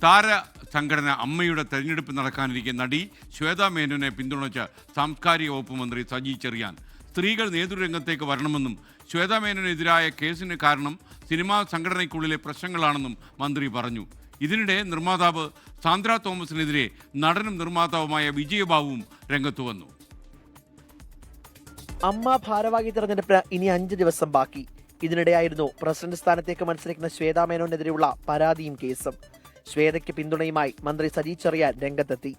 താര സംഘടന അമ്മയുടെ തെരഞ്ഞെടുപ്പ് നടക്കാനിരിക്കെ നടി ശ്വേതാ മേനോനെ പിന്തുണച്ച സാംസ്കാരിക വകുപ്പ് മന്ത്രി സജി ചെറിയാൻ സ്ത്രീകൾ നേതൃരംഗത്തേക്ക് വരണമെന്നും ശ്വേതാ മേനോനെതിരായ കേസിന് കാരണം സിനിമാ സംഘടനയ്ക്കുള്ളിലെ പ്രശ്നങ്ങളാണെന്നും മന്ത്രി പറഞ്ഞു. ഇതിനിടെ നിർമ്മാതാവ് സാന്ദ്ര തോമസിനെതിരെ നടനും നിർമ്മാതാവുമായ വിജയബാബുവും രംഗത്തു വന്നു. അമ്മ ഭാരവാഹി തെരഞ്ഞെടുപ്പിന് ഇനി 5 ദിവസം ബാക്കി. ഇതിനിടെയായിരുന്നു പ്രസിഡന്റ് സ്ഥാനത്തേക്ക് മത്സരിക്കുന്ന ശ്വേതാ മേനോനെതിരെയുള്ള പരാതിയും കേസും. ശ്വേതയ്ക്ക് പിന്തുണയുമായി മന്ത്രി സജി ചെറിയാൻ രംഗത്തെത്തി.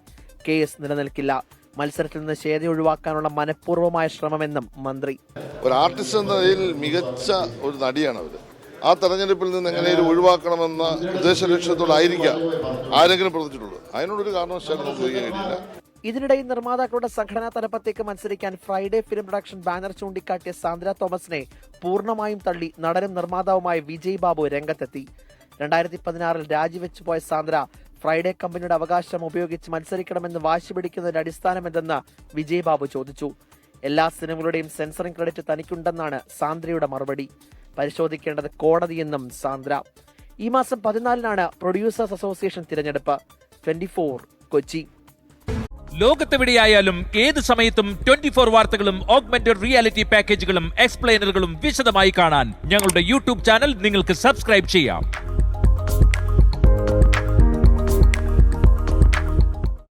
കേസ് നിലനിൽക്കില്ല, മത്സരത്തിൽ നിന്ന് ശ്വേത ഒഴിവാക്കാനുള്ള മനഃപൂർവ്വമായ ശ്രമമെന്നും മന്ത്രി. ഒരു ആർട്ടിസ്റ്റ് എന്ന നിലയിൽ മികച്ച ഒരു നടിയാണ് അവർ. ആ തെരഞ്ഞെടുപ്പിൽ നിന്ന് എങ്ങനെയും ഒഴിവാക്കണമെന്ന ഉദ്ദേശ ലക്ഷ്യത്തോടായിരിക്കാം ആരെങ്കിലും പ്രവർത്തിച്ചിട്ടുള്ളത്. അതിനോടൊരു കാരണവശാലും നമുക്ക് കഴിയില്ല. ഇതിനിടെ നിർമ്മാതാക്കളുടെ സംഘടനാ തലപ്പത്തേക്ക് മത്സരിക്കാൻ ഫ്രൈഡേ ഫിലിം പ്രൊഡക്ഷൻ ബാനർ ചൂണ്ടിക്കാട്ടിയ സാന്ദ്ര തോമസിനെ പൂർണ്ണമായും തള്ളി നടനും നിർമ്മാതാവുമായ വിജയ് ബാബു രംഗത്തെത്തി. 2016 രാജിവെച്ചു പോയ സാന്ദ്ര ഫ്രൈഡേ കമ്പനിയുടെ അവകാശം ഉപയോഗിച്ച് മത്സരിക്കണമെന്ന് വാശി പിടിക്കുന്നതിന്റെ അടിസ്ഥാനമെന്തെന്ന് വിജയ് ബാബു ചോദിച്ചു. എല്ലാ സിനിമകളുടെയും സെൻസറിംഗ് ക്രെഡിറ്റ് തനിക്കുണ്ടെന്നാണ് സാന്ദ്രയുടെ മറുപടി. പരിശോധിക്കേണ്ടത് കോടതിയെന്നും സാന്ദ്ര. ഈ മാസം 14-നാണ് പ്രൊഡ്യൂസേഴ്സ് അസോസിയേഷൻ തിരഞ്ഞെടുപ്പ്. 24 കൊച്ചി. ലോകത്തെവിടെയായാലും ഏത് സമയത്തും 24 വാർത്തകളും ഓഗ്മെന്റഡ് റിയാലിറ്റി പാക്കേജുകളും എക്സ്പ്ലെയിനറുകളും വിശദമായി കാണാൻ ഞങ്ങളുടെ യൂട്യൂബ് ചാനൽ നിങ്ങൾക്ക് സബ്സ്ക്രൈബ് ചെയ്യാം.